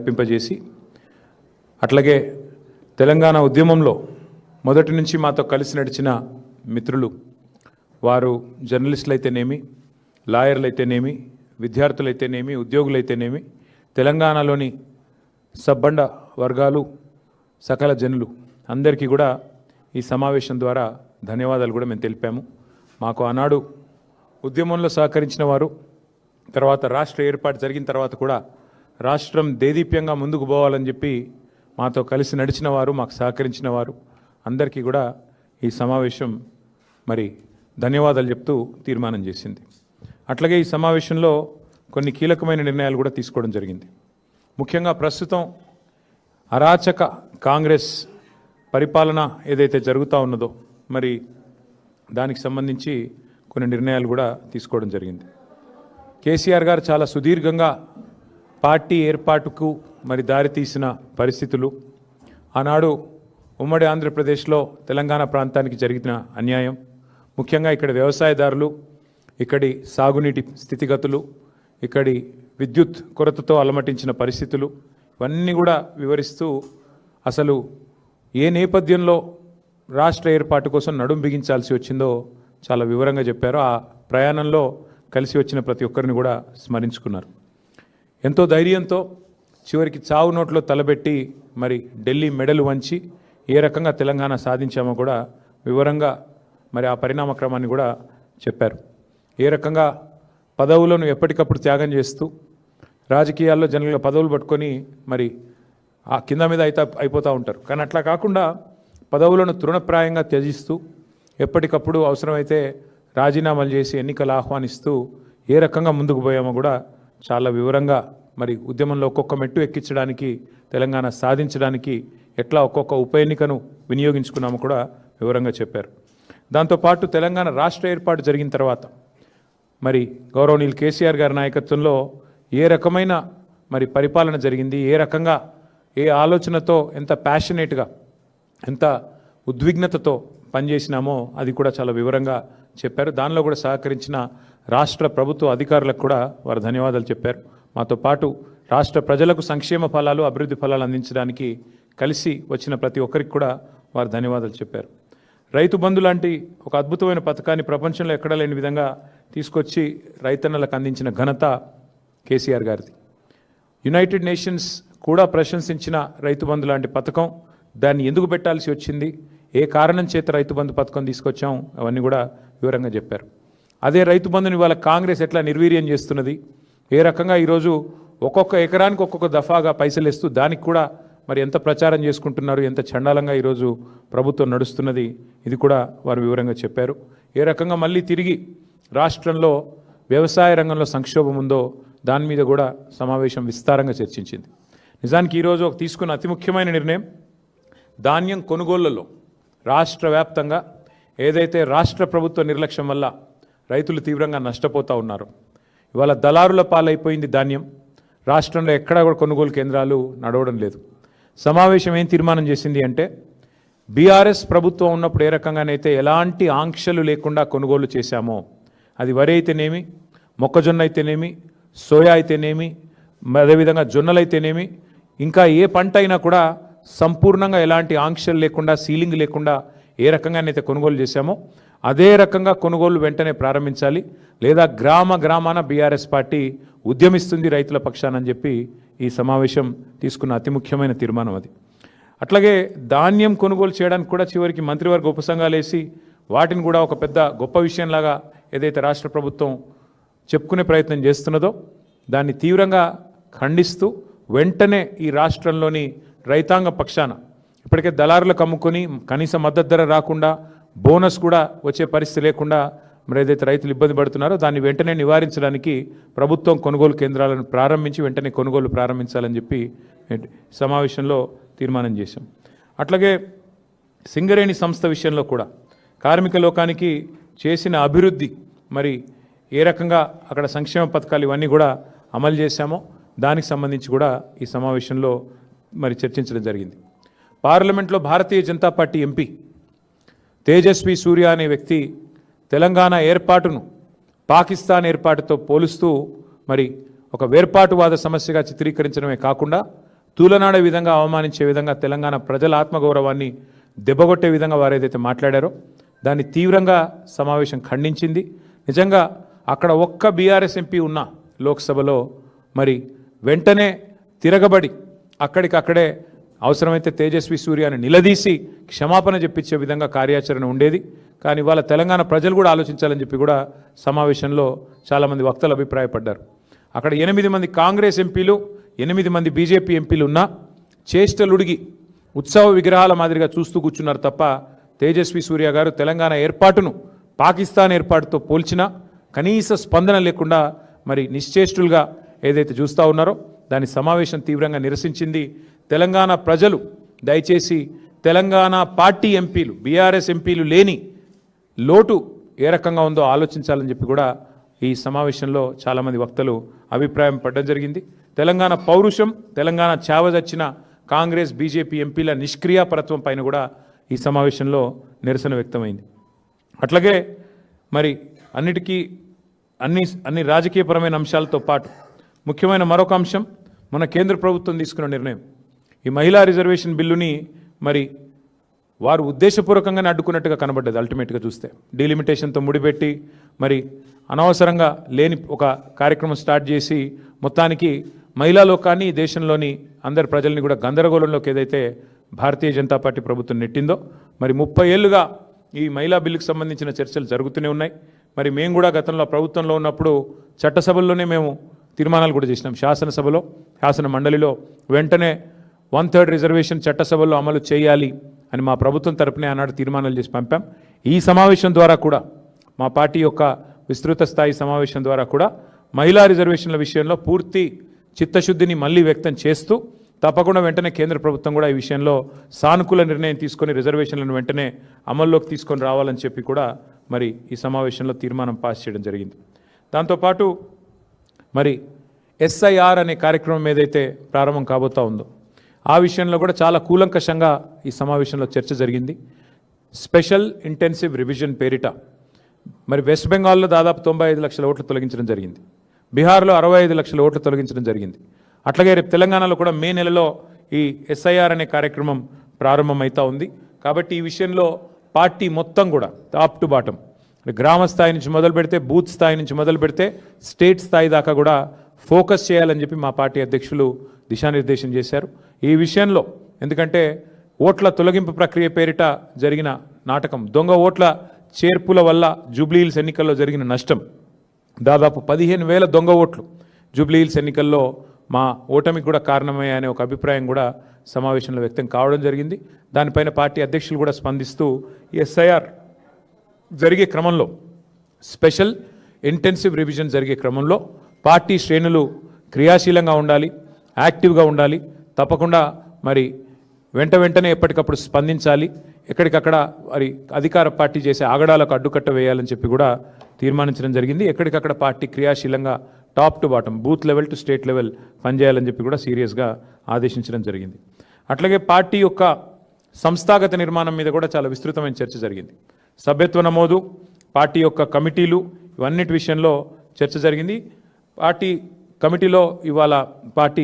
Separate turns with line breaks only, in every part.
పింపజేసి అట్లాగే తెలంగాణ ఉద్యమంలో మొదటి నుంచి మాతో కలిసి నడిచిన మిత్రులు వారు జర్నలిస్టులు అయితేనేమి, లాయర్లు అయితేనేమి, విద్యార్థులు అయితేనేమి, ఉద్యోగులు అయితేనేమి, తెలంగాణలోని సబ్బండ వర్గాలు సకల జనులు అందరికీ కూడా ఈ సమావేశం ద్వారా ధన్యవాదాలు కూడా మేము తెలిపాము. మాకు ఆనాడు ఉద్యమంలో సహకరించిన వారు, తర్వాత రాష్ట్ర ఏర్పాటు జరిగిన తర్వాత కూడా రాష్ట్రం దేదీప్యంగా ముందుకు పోవాలని చెప్పి మాతో కలిసి నడిచిన వారు, మాకు సహకరించిన వారు అందరికీ కూడా ఈ సమావేశం మరి ధన్యవాదాలు చెప్తూ తీర్మానం చేసింది. అట్లాగే ఈ సమావేశంలో కొన్ని కీలకమైన నిర్ణయాలు కూడా తీసుకోవడం జరిగింది. ముఖ్యంగా ప్రస్తుతం అరాచక కాంగ్రెస్ పరిపాలన ఏదైతే జరుగుతూ ఉన్నదో మరి దానికి సంబంధించి కొన్ని నిర్ణయాలు కూడా తీసుకోవడం జరిగింది. కేసీఆర్ గారు చాలా సుదీర్ఘంగా పార్టీ ఏర్పాటుకు మరి దారితీసిన పరిస్థితులు, ఆనాడు ఉమ్మడి ఆంధ్రప్రదేశ్లో తెలంగాణ ప్రాంతానికి జరిగిన అన్యాయం, ముఖ్యంగా ఇక్కడ వ్యవసాయదారులు, ఇక్కడి సాగునీటి స్థితిగతులు, ఇక్కడి విద్యుత్ కొరతతో అలమటించిన పరిస్థితులు ఇవన్నీ కూడా వివరిస్తూ అసలు ఏ నేపథ్యంలో రాష్ట్ర ఏర్పాటు కోసం నడుం బిగించాల్సి వచ్చిందో చాలా వివరంగా చెప్పారు. ఆ ప్రయాణంలో కలిసి వచ్చిన ప్రతి ఒక్కరిని కూడా స్మరించుకున్నారు. ఎంతో ధైర్యంతో చివరికి చావు నోట్లో తలబెట్టి మరి ఢిల్లీ మెడలు వంచి ఏ రకంగా తెలంగాణ సాధించామో కూడా వివరంగా మరి ఆ పరిణామ క్రమాన్ని కూడా చెప్పారు. ఏ రకంగా పదవులను ఎప్పటికప్పుడు త్యాగం చేస్తూ రాజకీయాల్లో జనరల్గా పదవులు పట్టుకొని మరి ఆ కింద మీద అయిపోతూ ఉంటారు. కానీ అట్లా కాకుండా పదవులను తృణప్రాయంగా త్యజిస్తూ ఎప్పటికప్పుడు అవసరమైతే రాజీనామాలు చేసి ఎన్నికలు ఆహ్వానిస్తూ ఏ రకంగా ముందుకు పోయామో కూడా చాలా వివరంగా మరి ఉద్యమంలో ఒక్కొక్క మెట్టు ఎక్కించడానికి, తెలంగాణ సాధించడానికి ఎట్లా ఒక్కొక్క ఉప ఎన్నికను వినియోగించుకున్నామో కూడా వివరంగా చెప్పారు. దాంతోపాటు తెలంగాణ రాష్ట్ర ఏర్పాటు జరిగిన తర్వాత మరి గౌరవనీయులు కేసీఆర్ గారి నాయకత్వంలో ఏ రకమైన మరి పరిపాలన జరిగింది, ఏ రకంగా ఏ ఆలోచనతో ఎంత ప్యాషనేట్గా ఎంత ఉద్విగ్నతతో పనిచేసినామో అది కూడా చాలా వివరంగా చెప్పారు. దానిలో కూడా సహకరించిన రాష్ట్ర ప్రభుత్వ అధికారులకు కూడా వారు ధన్యవాదాలు చెప్పారు. మాతో పాటు రాష్ట్ర ప్రజలకు సంక్షేమ ఫలాలు, అభివృద్ధి ఫలాలు అందించడానికి కలిసి వచ్చిన ప్రతి ఒక్కరికి కూడా వారు ధన్యవాదాలు చెప్పారు. రైతు బంధు లాంటి ఒక అద్భుతమైన పథకాన్ని ప్రపంచంలో ఎక్కడా లేని విధంగా తీసుకొచ్చి రైతన్నలకు అందించిన ఘనత కేసీఆర్ గారిది. యునైటెడ్ నేషన్స్ కూడా ప్రశంసించిన రైతు బంధు లాంటి పథకం, దాన్ని ఎందుకు పెట్టాల్సి వచ్చింది, ఏ కారణం చేత రైతు బంధు పథకం తీసుకొచ్చాం, అవన్నీ కూడా వివరంగా చెప్పారు. అదే రైతు బంధుని ఇవాళ కాంగ్రెస్ ఎట్లా నిర్వీర్యం చేస్తున్నది, ఏ రకంగా ఈరోజు ఒక్కొక్క ఎకరానికి ఒక్కొక్క దఫాగా పైసలు ఇస్తూ దానికి కూడా మరి ఎంత ప్రచారం చేసుకుంటున్నారు, ఎంత చండాలంగా ఈరోజు ప్రభుత్వం నడుస్తున్నది, ఇది కూడా వారు వివరంగా చెప్పారు. ఏ రకంగా మళ్ళీ తిరిగి రాష్ట్రంలో వ్యవసాయ రంగంలో సంక్షోభం ఉందో దాని మీద కూడా సమావేశం విస్తారంగా చర్చించింది. నిజానికి ఈరోజు ఒక తీసుకున్న అతి ముఖ్యమైన నిర్ణయం, ధాన్యం కొనుగోళ్లలో రాష్ట్ర వ్యాప్తంగా ఏదైతే రాష్ట్ర ప్రభుత్వ నిర్లక్ష్యం వల్ల రైతులు తీవ్రంగా నష్టపోతూ ఉన్నారు, ఇవాళ దళారుల పాలైపోయింది ధాన్యం. రాష్ట్రంలో ఎక్కడా కూడా కొనుగోలు కేంద్రాలు నడవడం లేదు. సమావేశం ఏం తీర్మానం చేసింది అంటే, బీఆర్ఎస్ ప్రభుత్వం ఉన్నప్పుడు ఏ రకంగానైతే ఎలాంటి ఆంక్షలు లేకుండా కొనుగోలు చేశామో, అది వరి అయితేనేమి, మొక్కజొన్న అయితేనేమి, సోయా అయితేనేమి, అదేవిధంగా జొన్నలు అయితేనేమి, ఇంకా ఏ పంట అయినా కూడా సంపూర్ణంగా ఎలాంటి ఆంక్షలు లేకుండా, సీలింగ్ లేకుండా ఏ రకంగానైతే కొనుగోలు చేశామో అదే రకంగా కొనుగోలు వెంటనే ప్రారంభించాలి, లేదా గ్రామాన బీఆర్ఎస్ పార్టీ ఉద్యమిస్తుంది రైతుల పక్షానని చెప్పి ఈ సమావేశం తీసుకున్న అతి ముఖ్యమైన తీర్మానం అది. అట్లాగే ధాన్యం కొనుగోలు చేయడానికి కూడా చివరికి మంత్రివర్గ ఉపసంఘాలు వేసి వాటిని కూడా ఒక పెద్ద గొప్ప విషయంలాగా ఏదైతే రాష్ట్ర ప్రభుత్వం చెప్పుకునే ప్రయత్నం చేస్తున్నదో దాన్ని తీవ్రంగా ఖండిస్తూ వెంటనే ఈ రాష్ట్రంలోని రైతాంగ పక్షాన, ఇప్పటికే దళారులకు అమ్ముకొని కనీస మద్దతు ధర రాకుండా, బోనస్ కూడా వచ్చే పరిస్థితి లేకుండా మరి ఏదైతే రైతులు ఇబ్బంది పడుతున్నారో దాన్ని వెంటనే నివారించడానికి ప్రభుత్వం కొనుగోలు కేంద్రాలను ప్రారంభించి వెంటనే కొనుగోలు ప్రారంభించాలని చెప్పి సమావేశంలో తీర్మానం చేశాం. అట్లాగే సింగరేణి సంస్థ విషయంలో కూడా కార్మిక లోకానికి చేసిన అభివృద్ధి, మరి ఏ రకంగా అక్కడ సంక్షేమ పథకాలు ఇవన్నీ కూడా అమలు చేశామో దానికి సంబంధించి కూడా ఈ సమావేశంలో మరి చర్చించడం జరిగింది. పార్లమెంట్లో భారతీయ జనతా పార్టీ ఎంపీ తేజస్వి సూర్య అనే వ్యక్తి తెలంగాణ ఏర్పాటును పాకిస్తాన్ ఏర్పాటుతో పోలుస్తూ మరి ఒక వేర్పాటువాద సమస్యగా చిత్రీకరించడమే కాకుండా తూలనాడే విధంగా అవమానించే విధంగా తెలంగాణ ప్రజల ఆత్మగౌరవాన్ని దెబ్బగొట్టే విధంగా వారు ఏదైతే మాట్లాడారో దాన్ని తీవ్రంగా సమావేశం ఖండించింది. నిజంగా అక్కడ ఒక్క బీఆర్ఎస్ ఎంపీ ఉన్న లోక్సభలో మరి వెంటనే తిరగబడి అక్కడికక్కడే అవసరమైతే తేజస్వి సూర్యని నిలదీసి క్షమాపణ చెప్పించే విధంగా కార్యాచరణ ఉండేది. కానీ వాళ్ళ తెలంగాణ ప్రజలు కూడా ఆలోచించాలని చెప్పి కూడా సమావేశంలో చాలామంది వక్తలు అభిప్రాయపడ్డారు. అక్కడ 8 మంది కాంగ్రెస్ ఎంపీలు 8 మంది బీజేపీ ఎంపీలు ఉన్నా చేష్టలుడిగి ఉత్సవ విగ్రహాల మాదిరిగా చూస్తూ కూర్చున్నారు తప్ప తేజస్వి సూర్య గారు తెలంగాణ ఏర్పాటును పాకిస్తాన్ ఏర్పాటుతో పోల్చినా కనీస స్పందన లేకుండా మరి నిశ్చేష్టులుగా ఏదైతే చూస్తూ ఉన్నారో దాని సమావేశం తీవ్రంగా నిరసించింది. తెలంగాణ ప్రజలు దయచేసి తెలంగాణ పార్టీ ఎంపీలు బీఆర్ఎస్ ఎంపీలు లేని లోటు ఏ రకంగా ఉందో ఆలోచించాలని చెప్పి కూడా ఈ సమావేశంలో చాలామంది వక్తలు అభిప్రాయం పడడం జరిగింది. తెలంగాణ పౌరుషం తెలంగాణ చావదచ్చిన కాంగ్రెస్ బీజేపీ ఎంపీల నిష్క్రియాపరత్వం పైన కూడా ఈ సమావేశంలో నిరసన వ్యక్తమైంది. అట్లాగే మరి అన్ని రాజకీయపరమైన అంశాలతో పాటు ముఖ్యమైన మరొక అంశం మన కేంద్ర ప్రభుత్వం తీసుకున్న నిర్ణయం. ఈ మహిళా రిజర్వేషన్ బిల్లుని మరి వారు ఉద్దేశపూర్వకంగానే అడ్డుకున్నట్టుగా కనబడ్డది. అల్టిమేట్గా చూస్తే డీలిమిటేషన్తో ముడిపెట్టి మరి అనవసరంగా లేని ఒక కార్యక్రమం స్టార్ట్ చేసి మొత్తానికి మహిళా లోకాన్ని దేశంలోని అందరి ప్రజల్ని కూడా గందరగోళంలోకి ఏదైతే భారతీయ జనతా పార్టీ ప్రభుత్వం నెట్టిందో మరి 30 ఏళ్లుగా ఈ మహిళా బిల్లుకు సంబంధించిన చర్చలు జరుగుతూనే ఉన్నాయి. మరి మేము కూడా గతంలో ప్రభుత్వంలో ఉన్నప్పుడు చట్టసభల్లోనే మేము తీర్మానాలు కూడా చేసినాం. శాసనసభలో శాసన మండలిలో వెంటనే 1/3 రిజర్వేషన్ చట్టసభల్లో అమలు చేయాలి అని మా ప్రభుత్వం తరపునే ఆనాడు తీర్మానాలు చేసి పంపాం. ఈ సమావేశం ద్వారా కూడా మా పార్టీ యొక్క విస్తృత స్థాయి సమావేశం ద్వారా కూడా మహిళా రిజర్వేషన్ల విషయంలో పూర్తి చిత్తశుద్ధిని మళ్ళీ వ్యక్తం చేస్తూ తప్పకుండా వెంటనే కేంద్ర ప్రభుత్వం కూడా ఈ విషయంలో సానుకూల నిర్ణయం తీసుకొని రిజర్వేషన్లను వెంటనే అమల్లోకి తీసుకొని రావాలని చెప్పి కూడా మరి ఈ సమావేశంలో తీర్మానం పాస్ చేయడం జరిగింది. దాంతోపాటు మరి SIR అనే కార్యక్రమం ఏదైతే ప్రారంభం కాబోతా ఉందో ఆ విషయంలో కూడా చాలా కూలంకషంగా ఈ సమావేశంలో చర్చ జరిగింది. స్పెషల్ ఇంటెన్సివ్ రివిజన్ పేరిట మరి వెస్ట్ బెంగాల్లో దాదాపు 95 లక్షల ఓట్లు తొలగించడం జరిగింది. బీహార్లో 65 లక్షల ఓట్లు తొలగించడం జరిగింది. అట్లాగే రేపు తెలంగాణలో కూడా మే నెలలో ఈ SIR అనే కార్యక్రమం ప్రారంభమవుతా ఉంది. కాబట్టి ఈ విషయంలో పార్టీ మొత్తం కూడా టాప్ టు బాటం గ్రామ స్థాయి నుంచి మొదలు పెడితే బూత్ స్థాయి నుంచి మొదలు పెడితే స్టేట్ స్థాయి దాకా కూడా ఫోకస్ చేయాలని చెప్పి మా పార్టీ అధ్యక్షులు దిశానిర్దేశం చేశారు. ఈ విషయంలో ఎందుకంటే ఓట్ల తొలగింపు ప్రక్రియ పేరిట జరిగిన నాటకం, దొంగ ఓట్ల చేర్పుల వల్ల జూబ్లీహిల్స్ ఎన్నికల్లో జరిగిన నష్టం దాదాపు 15,000 దొంగ ఓట్లు జూబ్లీహిల్స్ ఎన్నికల్లో మా ఓటమికి కూడా కారణమయ్యాయనే ఒక అభిప్రాయం కూడా సమావేశంలో వ్యక్తం కావడం జరిగింది. దానిపైన పార్టీ అధ్యక్షులు కూడా స్పందిస్తూ SIR జరిగే క్రమంలో స్పెషల్ ఇంటెన్సివ్ రివిజన్ జరిగే క్రమంలో పార్టీ శ్రేణులు క్రియాశీలంగా ఉండాలి, యాక్టివ్గా ఉండాలి, తప్పకుండా మరి వెంటనే ఎప్పటికప్పుడు స్పందించాలి, ఎక్కడికక్కడ మరి అధికార పార్టీ చేసే ఆగడాలకు అడ్డుకట్ట వేయాలని చెప్పి కూడా తీర్మానించడం జరిగింది. ఎక్కడికక్కడ పార్టీ క్రియాశీలంగా top to bottom booth level to state level పనిచేయాలని చెప్పి కూడా సీరియస్గా ఆదేశించడం జరిగింది. అట్లాగే పార్టీ యొక్క సంస్థాగత నిర్మాణం మీద కూడా చాలా విస్తృతమైన చర్చ జరిగింది. సభ్యత్వ నమోదు, పార్టీ యొక్క కమిటీలు, ఇవన్నిటి విషయంలో చర్చ జరిగింది. పార్టీ కమిటీలో ఇవాళ పార్టీ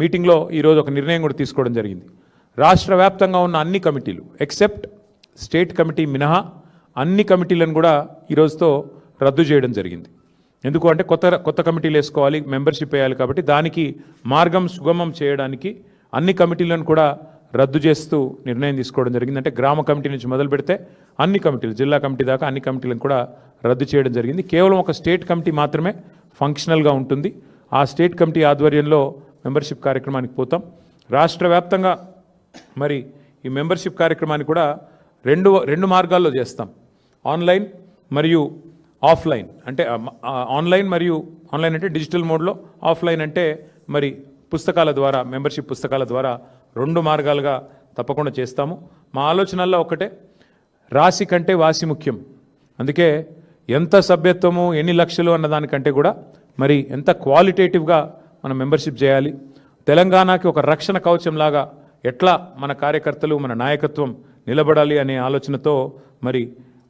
మీటింగ్లో ఈరోజు ఒక నిర్ణయం కూడా తీసుకోవడం జరిగింది. రాష్ట్ర వ్యాప్తంగా ఉన్న అన్ని కమిటీలు ఎక్సెప్ట్ స్టేట్ కమిటీ మినహా అన్ని కమిటీలను కూడా ఈరోజుతో రద్దు చేయడం జరిగింది. ఎందుకు అంటే కొత్త కమిటీలు వేసుకోవాలి, మెంబర్షిప్ వేయాలి, కాబట్టి దానికి మార్గం సుగమం చేయడానికి అన్ని కమిటీలను కూడా రద్దు చేస్తూ నిర్ణయం తీసుకోవడం జరిగింది. అంటే గ్రామ కమిటీ నుంచి మొదలు పెడితే అన్ని కమిటీలు, జిల్లా కమిటీ దాకా అన్ని కమిటీలను కూడా రద్దు చేయడం జరిగింది. కేవలం ఒక స్టేట్ కమిటీ మాత్రమే ఫంక్షనల్గా ఉంటుంది. ఆ స్టేట్ కమిటీ ఆధ్వర్యంలో మెంబర్షిప్ కార్యక్రమానికి పోతాం. రాష్ట్ర వ్యాప్తంగా మరి ఈ మెంబర్షిప్ కార్యక్రమాన్ని కూడా రెండు మార్గాల్లో చేస్తాం. ఆన్లైన్ మరియు ఆఫ్లైన్. అంటే ఆన్లైన్ అంటే డిజిటల్ మోడ్లో, ఆఫ్లైన్ అంటే మరి పుస్తకాల ద్వారా, మెంబర్షిప్ పుస్తకాల ద్వారా 2 మార్గాలుగా తప్పకుండా చేస్తాము. మా ఆలోచనల్లో ఒకటే, రాశి కంటే వాసి ముఖ్యం. అందుకే ఎంత సభ్యత్వము ఎన్ని లక్షలు అన్నదానికంటే కూడా మరి ఎంత క్వాలిటేటివ్గా మనం మెంబర్షిప్ చేయాలి, తెలంగాణకి ఒక రక్షణ కవచంలాగా ఎట్లా మన కార్యకర్తలు మన నాయకత్వం నిలబడాలి అనే ఆలోచనతో మరి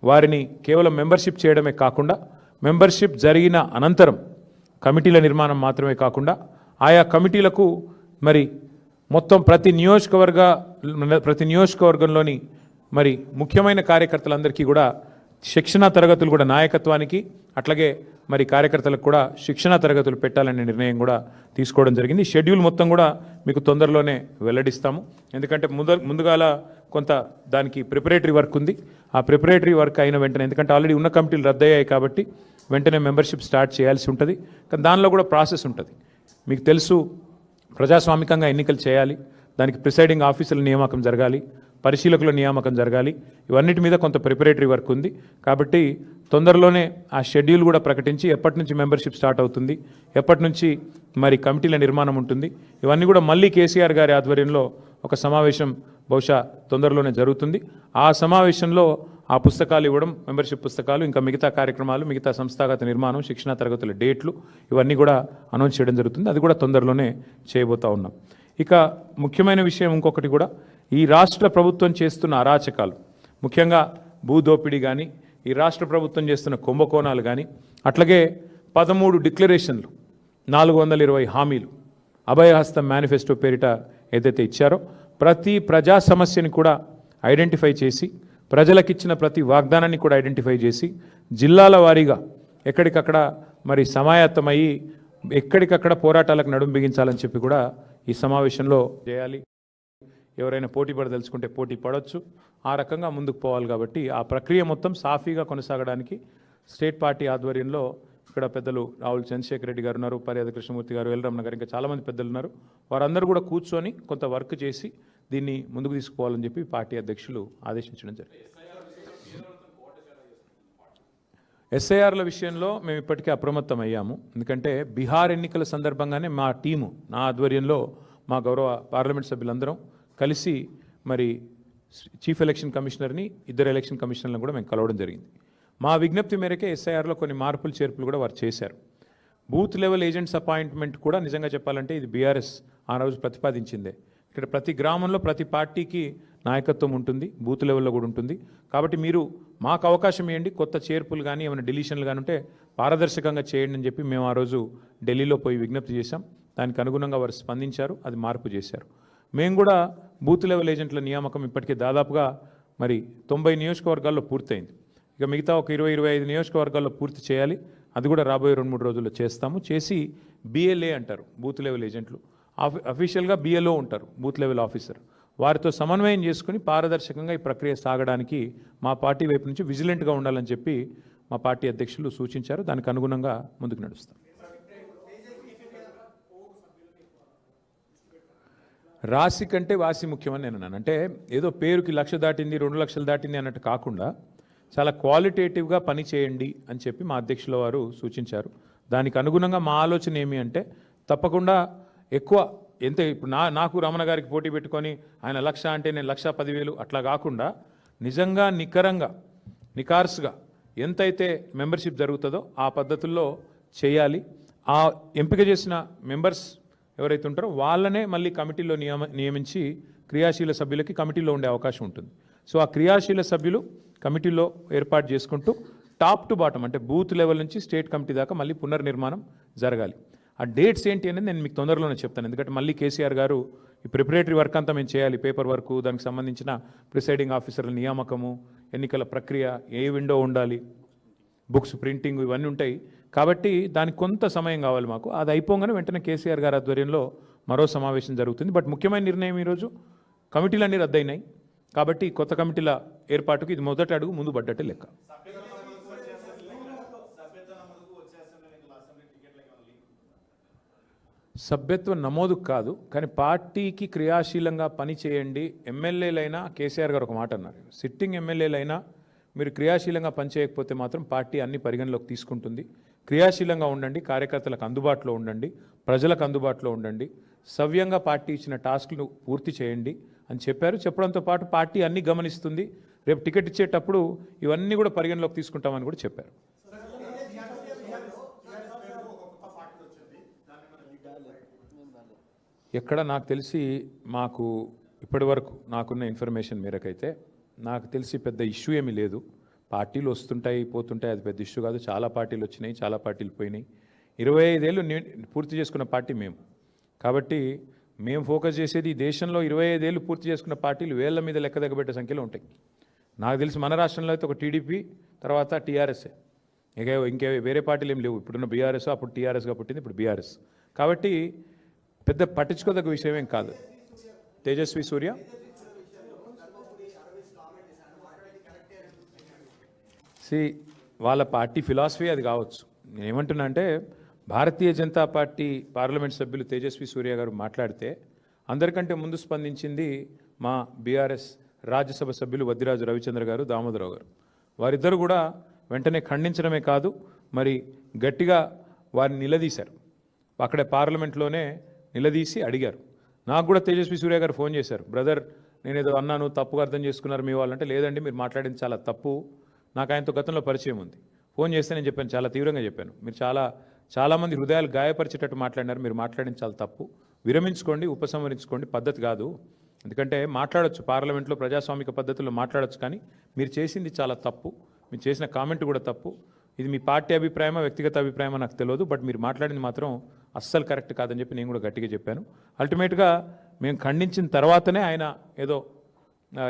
వారిని కేవలం మెంబర్షిప్ చేయడమే కాకుండా మెంబర్షిప్ జరిగిన అనంతరం కమిటీల నిర్మాణం మాత్రమే కాకుండా ఆయా కమిటీలకు మరి మొత్తం ప్రతి నియోజకవర్గంలోని మరి ముఖ్యమైన కార్యకర్తలందరికీ కూడా శిక్షణా తరగతులు కూడా నాయకత్వానికి అట్లాగే మరి కార్యకర్తలకు కూడా శిక్షణా తరగతులు పెట్టాలనే నిర్ణయం కూడా తీసుకోవడం జరిగింది. షెడ్యూల్ మొత్తం కూడా మీకు తొందరలోనే వెల్లడిస్తాము. ఎందుకంటే ముందుగాల కొంత దానికి ప్రిపరేటరీ వర్క్ ఉంది. ఆ ప్రిపరేటరీ వర్క్ అయిన వెంటనే, ఎందుకంటే ఆల్రెడీ ఉన్న కమిటీలు రద్దయ్యాయి కాబట్టి వెంటనే మెంబర్షిప్ స్టార్ట్ చేయాల్సి ఉంటుంది. కానీ దానిలో కూడా ప్రాసెస్ ఉంటుంది. మీకు తెలుసు, ప్రజాస్వామికంగా ఎన్నికలు చేయాలి, దానికి ప్రిసైడింగ్ ఆఫీసర్ల నియామకం జరగాలి, పరిశీలకుల నియామకం జరగాలి, ఇవన్నిటి మీద కొంత ప్రిపరేటరీ వర్క్ ఉంది. కాబట్టి తొందరలోనే ఆ షెడ్యూల్ కూడా ప్రకటించి ఎప్పటి నుంచి మెంబర్షిప్ స్టార్ట్ అవుతుంది, ఎప్పటి నుంచి మరి కమిటీల నిర్మాణం ఉంటుంది, ఇవన్నీ కూడా మళ్ళీ కేసీఆర్ గారి ఆధ్వర్యంలో ఒక సమావేశం బహుశా తొందరలోనే జరుగుతుంది. ఆ సమావేశంలో ఆ పుస్తకాలు ఇవ్వడం, మెంబర్షిప్ పుస్తకాలు, ఇంకా మిగతా కార్యక్రమాలు, మిగతా సంస్థాగత నిర్మాణం, శిక్షణా తరగతుల డేట్లు ఇవన్నీ కూడా అనౌన్స్ చేయడం జరుగుతుంది. అది కూడా తొందరలోనే చేయబోతా ఉన్నాం. ఇక ముఖ్యమైన విషయం ఇంకొకటి కూడా, ఈ రాష్ట్ర ప్రభుత్వం చేస్తున్న అరాచకాలు, ముఖ్యంగా భూదోపిడీ కానీ, ఈ రాష్ట్ర ప్రభుత్వం చేస్తున్న కుంభకోణాలు కానీ, అట్లాగే 13 డిక్లరేషన్లు, 420 హామీలు, అభయహస్తం మేనిఫెస్టో పేరిట ఏదైతే ఇచ్చారో ప్రతి ప్రజా సమస్యని కూడా ఐడెంటిఫై చేసి, ప్రజలకిచ్చిన ప్రతి వాగ్దానాన్ని కూడా ఐడెంటిఫై చేసి, జిల్లాల వారీగా ఎక్కడికక్కడ మరి సమాయత్తమయ్యి ఎక్కడికక్కడ పోరాటాలకు నడుం బిగించాలని చెప్పి కూడా ఈ సమావేశంలో చేయాలి. ఎవరైనా పోటీ పడదలుచుకుంటే పోటీ పడవచ్చు, ఆ రకంగా ముందుకు పోవాలి. కాబట్టి ఆ ప్రక్రియ మొత్తం సాఫీగా కొనసాగడానికి స్టేట్ పార్టీ ఆధ్వర్యంలో ఇక్కడ పెద్దలు రావుల చంద్రశేఖర్ రెడ్డి గారు ఉన్నారు, పర్యాద కృష్ణమూర్తి గారు, ఎల్ రమణ గారు, ఇంకా చాలామంది పెద్దలు ఉన్నారు. వారందరూ కూడా కూర్చొని కొంత వర్క్ చేసి దీన్ని ముందుకు తీసుకుపోవాలని చెప్పి పార్టీ అధ్యక్షులు ఆదేశించడం జరిగింది. ఎస్ఐఆర్ల విషయంలో మేము ఇప్పటికే అప్రమత్తం అయ్యాము. ఎందుకంటే బీహార్ ఎన్నికల సందర్భంగానే మా టీము, నా ఆధ్వర్యంలో మా గౌరవ పార్లమెంట్ సభ్యులందరం కలిసి మరి చీఫ్ ఎలక్షన్ కమిషనర్ని, 2 ఎలక్షన్ కమిషనర్లను కూడా మేము కలవడం జరిగింది. మా విజ్ఞప్తి మేరకే ఎస్ఐఆర్లో కొన్ని మార్పులు చేర్పులు కూడా వారు చేశారు. బూత్ లెవెల్ ఏజెంట్స్ అపాయింట్మెంట్ కూడా నిజంగా చెప్పాలంటే ఇది బీఆర్ఎస్ ఆ రోజు ప్రతిపాదించిందే. ఇక్కడ ప్రతి గ్రామంలో ప్రతి పార్టీకి నాయకత్వం ఉంటుంది, బూత్ లెవెల్లో కూడా ఉంటుంది. కాబట్టి మీరు మాకు అవకాశం ఇవ్వండి, కొత్త చేర్పులు కానీ ఏమైనా డిలీషన్లు కానీ ఉంటే పారదర్శకంగా చేయండి అని చెప్పి మేము ఆ రోజు ఢిల్లీలో పోయి విజ్ఞప్తి చేశాం. దానికి అనుగుణంగా వారు స్పందించారు, అది మార్పు చేశారు. మేము కూడా బూత్ లెవెల్ ఏజెంట్ల నియామకం ఇప్పటికే దాదాపుగా మరి 90 నియోజకవర్గాల్లో పూర్తయింది. ఇక మిగతా ఒక 20-25 నియోజకవర్గాల్లో పూర్తి చేయాలి. అది కూడా రాబోయే 2-3 రోజుల్లో చేస్తాము. చేసి BLA అంటారు బూత్ లెవెల్ ఏజెంట్లు, అఫీషియల్గా BLO ఉంటారు బూత్ లెవెల్ ఆఫీసర్. వారితో సమన్వయం చేసుకుని పారదర్శకంగా ఈ ప్రక్రియ సాగడానికి మా పార్టీ వైపు నుంచి విజిలెంట్గా ఉండాలని చెప్పి మా పార్టీ అధ్యక్షులు సూచించారు. దానికి అనుగుణంగా ముందుకు నడుస్తాం. రాశి కంటే వాసి ముఖ్యమని నేను అన్నాను. అంటే ఏదో పేరుకి 1,00,000 దాటింది, 2 లక్షలు దాటింది అన్నట్టు కాకుండా చాలా క్వాలిటేటివ్గా పని చేయండి అని చెప్పి మా అధ్యక్షుల వారు సూచించారు. దానికి అనుగుణంగా మా ఆలోచన ఏమి అంటే, తప్పకుండా ఎక్కువ ఎంత ఇప్పుడు నాకు రమణ గారికి పోటీ పెట్టుకొని ఆయన 1,00,000 అంటే నేను 1,10,000 అట్లా కాకుండా నిజంగా నికార్స్గా ఎంతైతే మెంబర్షిప్ జరుగుతుందో ఆ పద్ధతుల్లో చేయాలి. ఆ ఎంపిక చేసిన మెంబర్స్ ఎవరైతే ఉంటారో వాళ్ళనే మళ్ళీ కమిటీలో నియమించి క్రియాశీల సభ్యులకి కమిటీలో ఉండే అవకాశం ఉంటుంది. సో ఆ క్రియాశీల సభ్యులు కమిటీలో ఏర్పాటు చేసుకుంటూ టాప్ టు బాటం అంటే బూత్ లెవెల్ నుంచి స్టేట్ కమిటీ దాకా మళ్ళీ పునర్నిర్మాణం జరగాలి. ఆ డేట్స్ ఏంటి అనేది నేను మీకు తొందరలోనే చెప్తాను. ఎందుకంటే మళ్ళీ కేసీఆర్ గారు ఈ ప్రిపరేటరీ వర్క్ అంతా మేము చేయాలి, పేపర్ వర్క్, దానికి సంబంధించిన ప్రిసైడింగ్ ఆఫీసర్ల నియామకము, ఎన్నికల ప్రక్రియ, ఏ విండో ఉండాలి, బుక్స్ ప్రింటింగ్, ఇవన్నీ ఉంటాయి. కాబట్టి దానికి కొంత సమయం కావాలి మాకు. అది అయిపోగానే వెంటనే కేసీఆర్ గారి ఆధ్వర్యంలో మరో సమావేశం జరుగుతుంది. బట్ ముఖ్యమైన నిర్ణయం ఈరోజు కమిటీలన్నీ రద్దయినాయి కాబట్టి కొత్త కమిటీల ఏర్పాటుకు ఇది మొదటి అడుగు ముందు పడ్డట్టే లెక్క. సభ్యత్వ నమోదు కాదు, కానీ పార్టీకి క్రియాశీలంగా పని చేయండి. ఎమ్మెల్యేలైనా కేసీఆర్ గారు ఒక మాట అన్నారు, సిట్టింగ్ ఎమ్మెల్యేలైనా మీరు క్రియాశీలంగా పనిచేయకపోతే మాత్రం పార్టీ అన్ని పరిగణలోకి తీసుకుంటుంది. క్రియాశీలంగా ఉండండి, కార్యకర్తలకు అందుబాటులో ఉండండి, ప్రజలకు అందుబాటులో ఉండండి, సవ్యంగా పార్టీ ఇచ్చిన టాస్క్ను పూర్తి చేయండి అని చెప్పారు. చెప్పడంతో పాటు పార్టీ అన్ని గమనిస్తుంది, రేపు టికెట్ ఇచ్చేటప్పుడు ఇవన్నీ కూడా పరిగణలోకి తీసుకుంటామని కూడా చెప్పారు. ఎక్కడ నాకు తెలిసి మాకు ఇప్పటి వరకు నాకున్న ఇన్ఫర్మేషన్ మేరకైతే నాకు తెలిసి పెద్ద ఇష్యూ ఏమీ లేదు. పార్టీలు వస్తుంటాయి పోతుంటాయి, అది పెద్ద ఇష్యూ కాదు. చాలా పార్టీలు వచ్చినాయి, చాలా పార్టీలు పోయినాయి. 25 ఏళ్ళు పూర్తి చేసుకున్న పార్టీ మేము. కాబట్టి మేము ఫోకస్ చేసేది ఈ దేశంలో 25 ఏళ్ళు పూర్తి చేసుకున్న పార్టీలు వేళ్ల మీద లెక్క దగ్గబెట్టే సంఖ్యలో ఉంటాయి. నాకు తెలిసి మన రాష్ట్రంలో అయితే ఒక టీడీపీ, తర్వాత టీఆర్ఎస్ఏ, ఇంకే వేరే పార్టీలు ఏం లేవు. ఇప్పుడున్న బీఆర్ఎస్, అప్పుడు టీఆర్ఎస్గా పుట్టింది, ఇప్పుడు బీఆర్ఎస్. కాబట్టి పెద్ద పట్టించుకోదగ్గ విషయం ఏం కాదు. తేజస్వి సూర్య వాళ్ళ పార్టీ ఫిలాసఫీ అది కావచ్చు. నేను ఏమంటున్నా అంటే భారతీయ జనతా పార్టీ పార్లమెంట్ సభ్యులు తేజస్వి సూర్య గారు మాట్లాడితే అందరికంటే ముందు స్పందించింది మా బీఆర్ఎస్ రాజ్యసభ సభ్యులు వద్దిరాజు రవిచంద్ర గారు, దామోదరరావు గారు. వారిద్దరు కూడా వెంటనే ఖండించడమే కాదు, మరి గట్టిగా వారిని నిలదీశారు. అక్కడే పార్లమెంట్లోనే నిలదీసి అడిగారు. నాకు కూడా తేజస్వి సూర్య గారు ఫోన్ చేశారు, బ్రదర్ నేనేదో అన్నాను, తప్పుగా అర్థం చేసుకున్నారు మీ వాళ్ళంటే. లేదండి, మీరు మాట్లాడింది చాలా తప్పు, నాకు ఆయనతో గతంలో పరిచయం ఉంది. ఫోన్ చేస్తే నేను చెప్పాను, చాలా తీవ్రంగా చెప్పాను, మీరు చాలామంది హృదయాలు గాయపరిచేటట్టు మాట్లాడినారు, మీరు మాట్లాడింది చాలా తప్పు, విరమించుకోండి, ఉపసంహరించుకోండి, పద్ధతి కాదు. ఎందుకంటే మాట్లాడొచ్చు, పార్లమెంట్లో ప్రజాస్వామిక పద్ధతుల్లో మాట్లాడొచ్చు, కానీ మీరు చేసింది చాలా తప్పు, మీరు చేసిన కామెంట్ కూడా తప్పు. ఇది మీ పార్టీ అభిప్రాయమా వ్యక్తిగత అభిప్రాయమా నాకు తెలియదు, బట్ మీరు మాట్లాడింది మాత్రం అస్సలు కరెక్ట్ కాదని చెప్పి నేను కూడా గట్టిగా చెప్పాను. అల్టిమేట్గా మేము ఖండించిన తర్వాతనే ఆయన ఏదో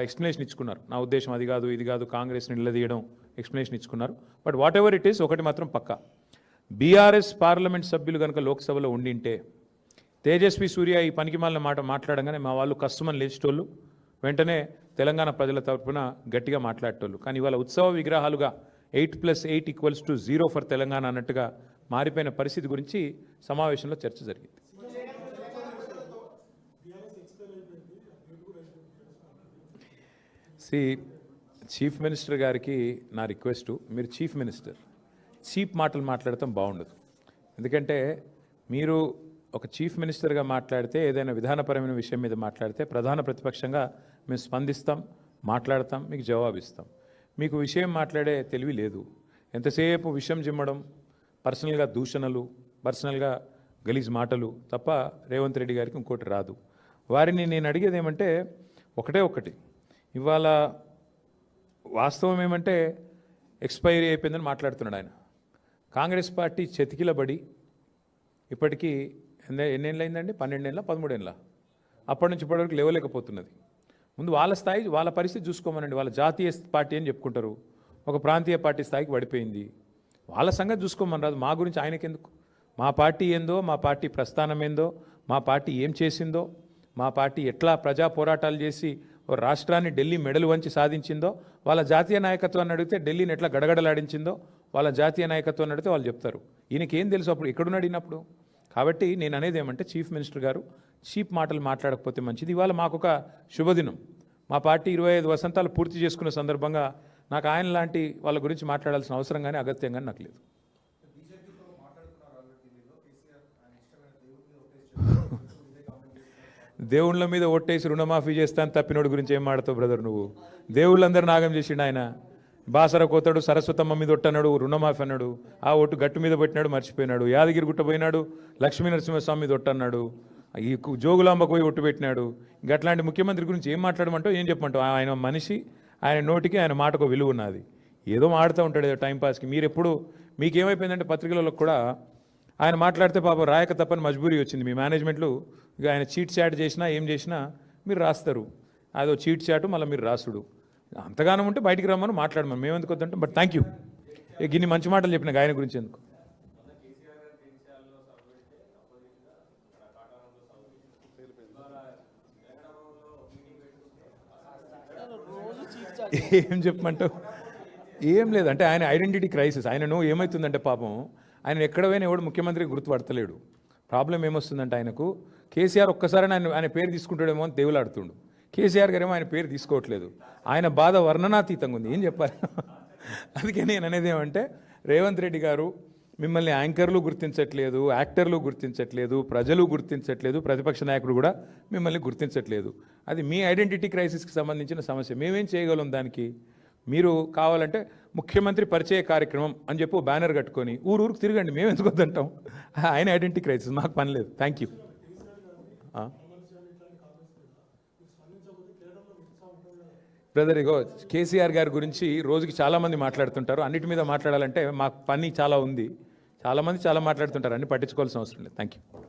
ఎక్స్ప్లెనేషన్ ఇచ్చుకున్నారు. నా ఉద్దేశం అది కాదు, ఇది కాదు, కాంగ్రెస్ని నిలదీయడం, ఎక్స్ప్లెనేషన్ ఇచ్చుకున్నారు. But whatever it is, ఒకటి మాత్రం పక్కా, బీఆర్ఎస్ పార్లమెంట్ సభ్యులు కనుక లోక్సభలో ఉండింటే తేజస్వి సూర్య ఈ పనికిమాలిన మాట మాట్లాడంగానే మా వాళ్ళు కష్టమని లేచేటోళ్ళు, వెంటనే తెలంగాణ ప్రజల తరఫున గట్టిగా మాట్లాడేటోళ్ళు. కానీ ఇవాళ ఉత్సవ విగ్రహాలుగా 8+8 = 0 ఫర్ తెలంగాణ అన్నట్టుగా మారిపోయిన పరిస్థితి గురించి సమావేశంలో చర్చ జరిగింది. చీఫ్ మినిస్టర్ గారికి నా రిక్వెస్టు, మీరు చీఫ్ మినిస్టర్, చీప్ మాటలు మాట్లాడటం బాగుండదు. ఎందుకంటే మీరు ఒక చీఫ్ మినిస్టర్గా మాట్లాడితే, ఏదైనా విధానపరమైన విషయం మీద మాట్లాడితే ప్రధాన ప్రతిపక్షంగా మేము స్పందిస్తాం, మాట్లాడతాం, మీకు జవాబిస్తాం. మీకు విషయం మాట్లాడే తెలివి లేదు. ఎంతసేపు విషయం జిమ్మడం, పర్సనల్గా దూషణలు, పర్సనల్గా గలీజ్ మాటలు తప్ప రేవంత్ రెడ్డి గారికి ఇంకోటి రాదు. వారిని నేను అడిగేది ఏమంటే ఒకటి, ఇవాళ వాస్తవం ఏమంటే ఎక్స్పైరీ అయిపోయిందని మాట్లాడుతున్నాడు ఆయన. కాంగ్రెస్ పార్టీ చెతికిలబడి ఇప్పటికీ ఎన్నేళ్ళు అయిందండి? 12 ఏళ్ళ 13 ఏళ్ళ అప్పటి నుంచి ఇప్పటివరకు లేవలేకపోతున్నది. ముందు వాళ్ళ స్థాయి, వాళ్ళ పరిస్థితి చూసుకోమనండి. వాళ్ళ జాతీయ పార్టీ అని చెప్పుకుంటారు, ఒక ప్రాంతీయ పార్టీ స్థాయికి పడిపోయింది. వాళ్ళ సంగతి చూసుకోమని రాదు. మా గురించి ఆయనకెందుకు? మా పార్టీ ఏందో, మా పార్టీ ప్రస్థానం ఏందో, మా పార్టీ ఏం చేసిందో, మా పార్టీ ఎట్లా ప్రజా పోరాటాలు చేసి ఓ రాష్ట్రాన్ని ఢిల్లీ మెడలు వంచి సాధించిందో, వాళ్ళ జాతీయ నాయకత్వాన్ని అడిగితే ఢిల్లీని ఎట్లా గడగడలాడించిందో వాళ్ళ జాతీయ నాయకత్వాన్ని అడిగితే వాళ్ళు చెప్తారు. ఈయనకేం తెలుసు అప్పుడు ఎక్కడున్నాడు ఈయనప్పుడు? కాబట్టి నేను అనేది ఏమంటే చీఫ్ మినిస్టర్ గారు చీప్ మాటలు మాట్లాడకపోతే మంచిది. ఇవాళ మాకు ఒక శుభదినం, మా పార్టీ 25 వసంతాలు పూర్తి చేసుకున్న సందర్భంగా నాకు ఆయన లాంటి వాళ్ళ గురించి మాట్లాడాల్సిన అవసరం కానీ అగత్యం కానీ నాకు లేదు. దేవుళ్ళ మీద ఓట్టేసి రుణమాఫీ చేస్తాను తప్పినోడి గురించి ఏం మాడతావు బ్రదర్ నువ్వు? దేవుళ్ళందరూ నాగం చేసిండు ఆయన. బాసర కోతాడు, సరస్వతమ్మ మీద ఒట్టన్నాడు, రుణమాఫీ అన్నాడు, ఆ ఓటు గట్టు మీద పెట్టినాడు, మర్చిపోయినాడు. యాదగిరి గుట్ట పోయినాడు, లక్ష్మీ నరసింహస్వామి మీద ఒట్టన్నాడు, ఈ జోగులాంబకు పోయి ఒట్టు పెట్టినాడు. గట్లాంటి ముఖ్యమంత్రి గురించి ఏం మాట్లాడమంటావు, ఏం చెప్పమంటావు? ఆయన మనిషి, ఆయన నోటికి ఆయన మాటకు విలువ ఉన్నది. ఏదో మాడుతూ ఉంటాడు ఏదో టైంపాస్కి. మీరు ఎప్పుడు మీకేమైపోయిందంటే పత్రికలలో కూడా ఆయన మాట్లాడితే పాపం రాయక తప్పని మజ్బూరీ వచ్చింది మీ మేనేజ్మెంట్లు. ఇక ఆయన చీట్ చాట్ చేసినా ఏం చేసినా మీరు రాస్తారు. అదో చీట్ చాటు మళ్ళీ మీరు రాసుడు. అంతగానం ఉంటే బయటికి రమ్మని మాట్లాడమని మేము ఎందుకు వద్దంటాం. బట్ థ్యాంక్ యూ, ఇన్ని మంచి మాటలు చెప్పిన ఆయన గురించి ఎందుకు. ఏం చెప్పమంటావు? ఏం లేదు, అంటే ఆయన ఐడెంటిటీ క్రైసిస్. ఆయనను ఏమవుతుందంటే పాపం ఆయన ఎక్కడ పోయినా ఎవడు ముఖ్యమంత్రికి గుర్తుపడతలేడు. ప్రాబ్లం ఏమొస్తుందంటే ఆయనకు కేసీఆర్ ఒక్కసారి ఆయన పేరు తీసుకుంటాడేమో అని దేవులాడుతుండు. కేసీఆర్ గారేమో ఆయన పేరు తీసుకోవట్లేదు. ఆయన బాధ వర్ణనాతీతంగా ఉంది. ఏం చెప్పాలి? అందుకే నేను అనేది ఏమంటే రేవంత్ రెడ్డి గారు మిమ్మల్ని యాంకర్లు గుర్తించట్లేదు, యాక్టర్లు గుర్తించట్లేదు, ప్రజలు గుర్తించట్లేదు, ప్రతిపక్ష నాయకుడు కూడా మిమ్మల్ని గుర్తించట్లేదు. అది మీ ఐడెంటిటీ క్రైసిస్కి సంబంధించిన సమస్య. మేమేం చేయగలం దానికి? మీరు కావాలంటే ముఖ్యమంత్రి పరిచయ కార్యక్రమం అని చెప్పి బ్యానర్ కట్టుకొని ఊరికి తిరగండి, మేము ఎందుకు వద్దంటాం? ఆయన ఐడెంటిటీ క్రైసిస్, మాకు పని లేదు. Thank you. బ్రదర్, ఇగో కేసీఆర్ గారి గురించి రోజుకి చాలామంది మాట్లాడుతుంటారు. అన్నిటి మీద మాట్లాడాలంటే మాకు పని చాలా ఉంది. చాలామంది చాలా మాట్లాడుతుంటారు, అన్ని పట్టించుకోవాల్సిన అవసరం లేదు. Thank you.